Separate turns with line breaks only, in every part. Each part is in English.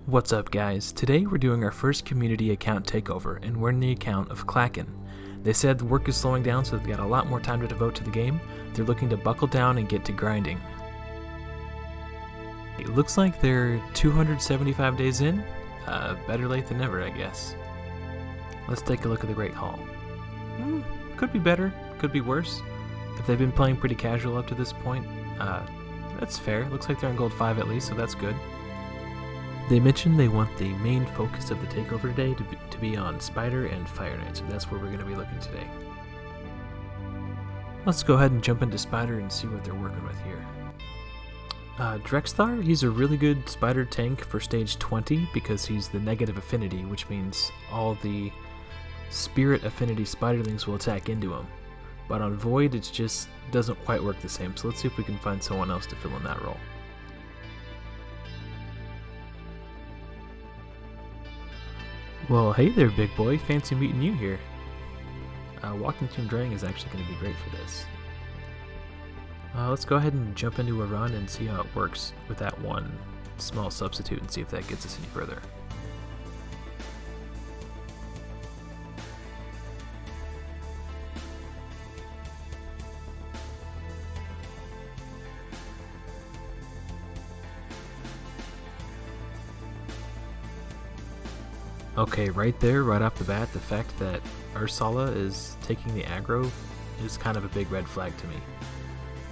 What's up guys, today we're doing our first community account takeover and we're in the account of Klacken. They said the work is slowing down so they've got a lot more time to devote to the game. They're looking to buckle down and get to grinding. It looks like they're 275 days in. Better late than never, I guess. Let's take a look at the Great Hall. Could be better, could be worse. If they've been playing pretty casual up to this point, that's fair. Looks like they're on gold 5 at least, so that's good. They mentioned they want the main focus of the takeover today to be on Spider and Fire Knight, so that's where we're going to be looking today. Let's go ahead and jump into Spider and see what they're working with here. Drexthar, he's a really good Spider tank for stage 20 because he's the negative affinity, which means all the Spirit affinity Spiderlings will attack into him. But on Void, it just doesn't quite work the same, so let's see if we can find someone else to fill in that role. Well, hey there, big boy. Fancy meeting you here. Walking Tomb Drang is actually going to be great for this. Let's go ahead and jump into a run and see how it works with that one small substitute and see if that gets us any further. Okay, right there, right off the bat, the fact that Ursula is taking the aggro is kind of a big red flag to me.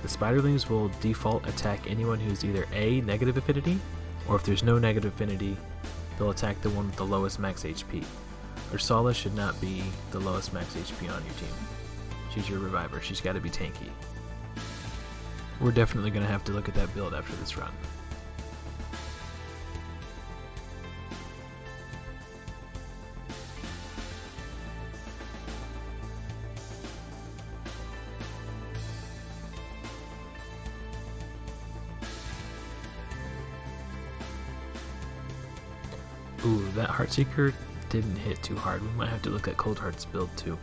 The Spiderlings will default attack anyone who's either A, negative affinity, or if there's no negative affinity, they'll attack the one with the lowest max HP. Ursula should not be the lowest max HP on your team. She's your reviver, she's got to be tanky. We're definitely going to have to look at that build after this run. Ooh, that Heartseeker didn't hit too hard. We might have to look at Cold Heart's build too.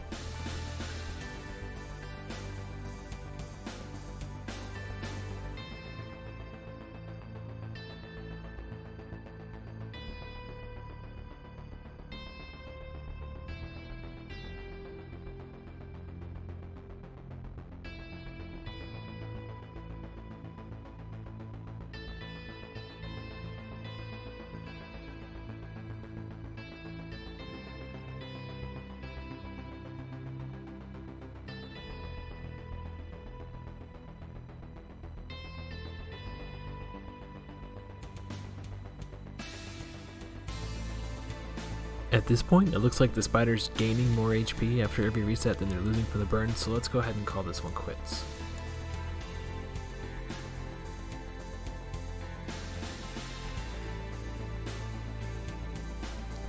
At this point, it looks like the Spider's gaining more HP after every reset than they're losing from the burn, so let's go ahead and call this one quits.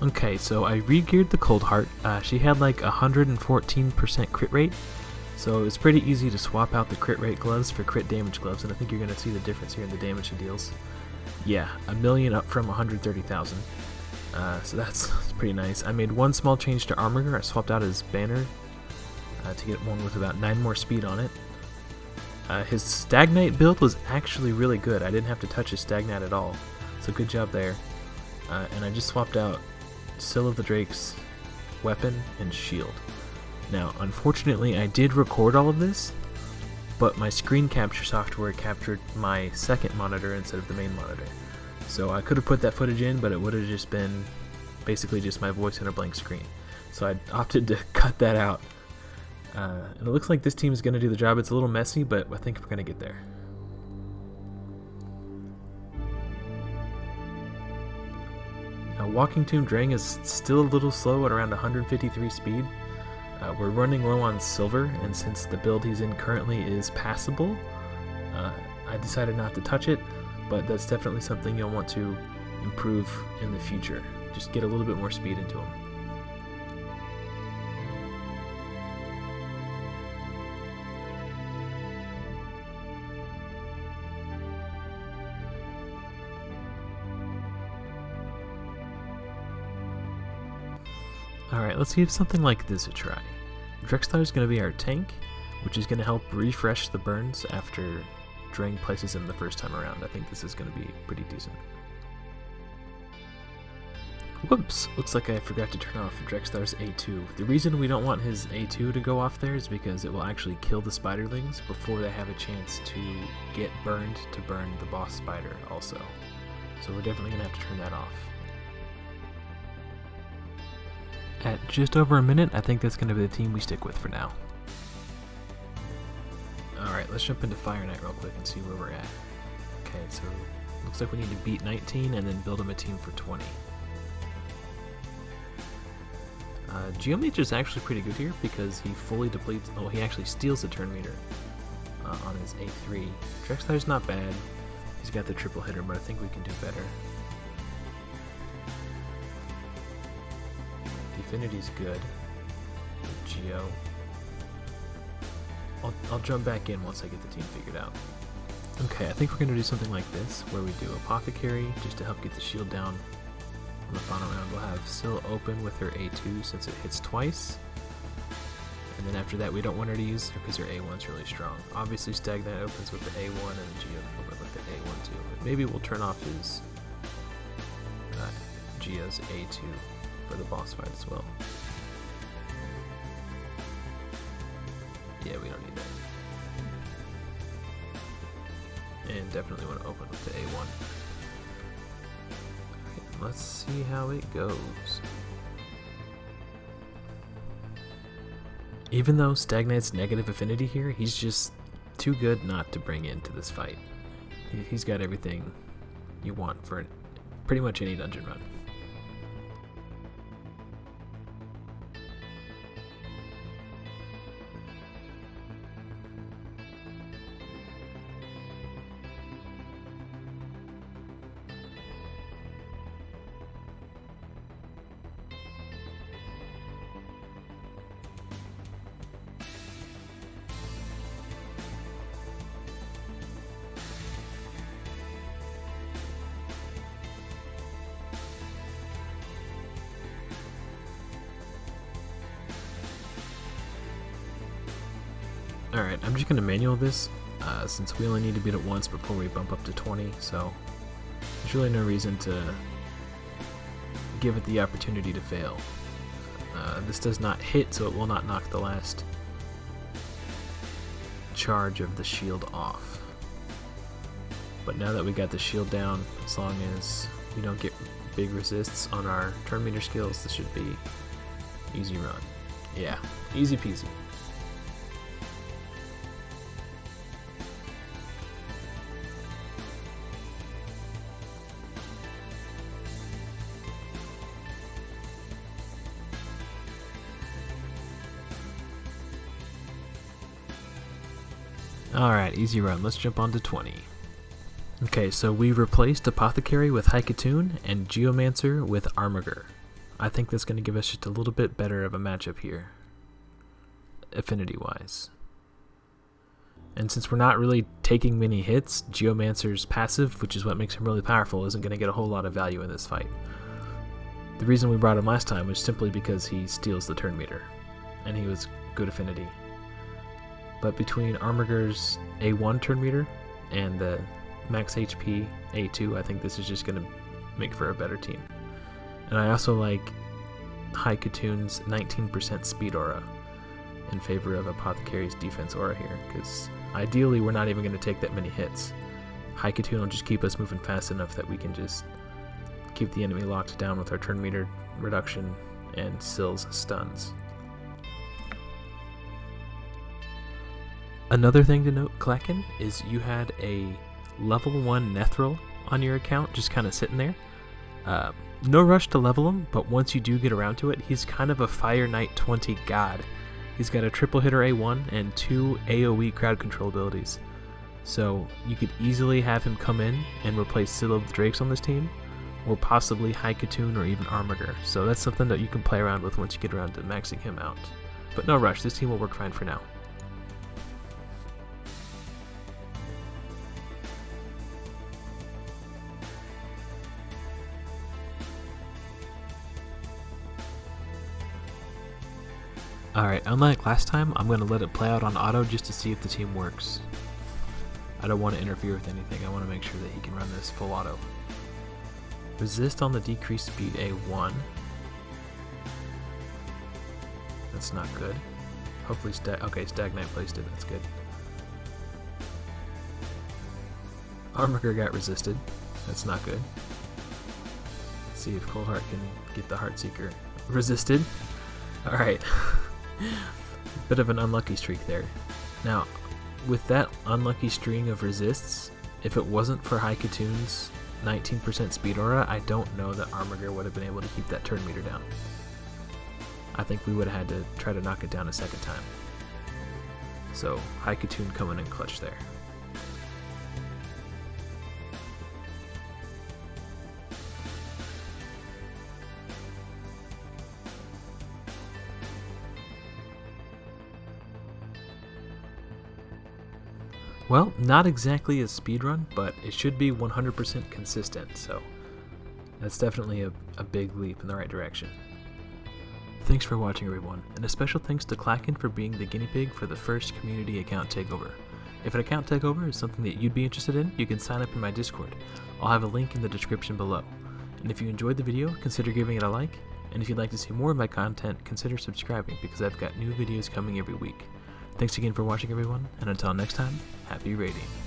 Okay, so I re-geared the Cold Heart. She had like 114% crit rate, so it's pretty easy to swap out the crit rate gloves for crit damage gloves, and I think you're going to see the difference here in the damage she deals. Yeah, 1,000,000 up from 130,000. So that's pretty nice. I made one small change to Armor. I swapped out his banner to get one with about 9 more speed on it. His Stagnite build was actually really good. I didn't have to touch his Stagnite at all, so good job there. And I just swapped out Seal of the Drake's weapon and shield. Now, unfortunately, I did record all of this, but my screen capture software captured my second monitor instead of the main monitor. So I could have put that footage in, but it would have just been basically just my voice on a blank screen. So I opted to cut that out. And it looks like this team is going to do the job. It's a little messy, but I think we're going to get there. Now, Walking Tomb Drang is still a little slow at around 153 speed. We're running low on silver, and since the build he's in currently is passable, I decided not to touch it. But that's definitely something you'll want to improve in the future. Just get a little bit more speed into them. Alright, let's give something like this a try. Drexthar is going to be our tank, which is going to help refresh the burns after Drang places him the first time around. I think this is going to be pretty decent. Whoops! Looks like I forgot to turn off Drexthar's A2. The reason we don't want his A2 to go off there is because it will actually kill the spiderlings before they have a chance to get burned to burn the boss spider also. So we're definitely going to have to turn that off. At just over a minute, I think that's going to be the team we stick with for now. Alright, let's jump into Fire Knight real quick and see where we're at. Okay, so looks like we need to beat 19 and then build him a team for 20. Geomancer is actually pretty good here because he fully depletes. Oh, he actually steals the turn meter on his A3. Drexthar's not bad. He's got the triple hitter, but I think we can do better. Definity's good. Geo. I'll jump back in once I get the team figured out. Okay, I think we're going to do something like this, where we do Apothecary just to help get the shield down. On the final round, we'll have Syl open with her A2 since it hits twice. And then after that, we don't want her to use her because her A1's really strong. Obviously, Stagnite opens with the A1 and Geo open with the A1 too. But maybe we'll turn off his Geo's A2 for the boss fight as well. Yeah, we don't need that. And definitely want to open with the A1. Let's see how it goes. Even though Stagnite's negative affinity here, he's just too good not to bring into this fight. He's got everything you want for pretty much any dungeon run. Alright, I'm just going to manual this since we only need to beat it once before we bump up to 20, so there's really no reason to give it the opportunity to fail. This does not hit, so it will not knock the last charge of the shield off. But now that we got the shield down, as long as we don't get big resists on our turn meter skills, this should be easy run. Yeah, easy peasy. Alright, easy run. Let's jump on to 20. Okay, so we replaced Apothecary with Haikatoon and Geomancer with Armiger. I think that's going to give us just a little bit better of a matchup here, affinity-wise. And since we're not really taking many hits, Geomancer's passive, which is what makes him really powerful, isn't going to get a whole lot of value in this fight. The reason we brought him last time was simply because he steals the turn meter, and he was good affinity. But between Armiger's A1 turn meter and the max HP A2, I think this is just going to make for a better team. And I also like Haikatoon's 19% speed aura in favor of Apothecary's defense aura here, because ideally we're not even going to take that many hits. Haikatoon will just keep us moving fast enough that we can just keep the enemy locked down with our turn meter reduction and Syl's stuns. Another thing to note, Klacken, is you had a level 1 Nethril on your account just kind of sitting there. No rush to level him, but once you do get around to it, he's kind of a Fire Knight 20 god. He's got a triple hitter A1 and 2 AoE crowd control abilities. So you could easily have him come in and replace Syl of the Drakes on this team, or possibly Haikatoon or even Armiger. So that's something that you can play around with once you get around to maxing him out. But no rush, this team will work fine for now. Alright, unlike last time, I'm going to let it play out on auto just to see if the team works. I don't want to interfere with anything, I want to make sure that he can run this full auto. Resist on the decreased speed A1. That's not good. Hopefully Stagnite placed it, that's good. Armiger got resisted, that's not good. Let's see if Coldheart can get the Heartseeker resisted. Alright. Bit of an unlucky streak there. Now, with that unlucky string of resists, if it wasn't for Haikatoon's 19% speed aura, I don't know that Armiger would have been able to keep that turn meter down. I think we would have had to try to knock it down a second time. So, Haikatoon coming in clutch there. Well, not exactly a speedrun, but it should be 100% consistent, so that's definitely a big leap in the right direction. Thanks for watching, everyone, and a special thanks to Klacken for being the guinea pig for the first community account takeover. If an account takeover is something that you'd be interested in, you can sign up in my Discord. I'll have a link in the description below. And if you enjoyed the video, consider giving it a like, and if you'd like to see more of my content, consider subscribing because I've got new videos coming every week. Thanks again for watching, everyone, and until next time, happy raiding.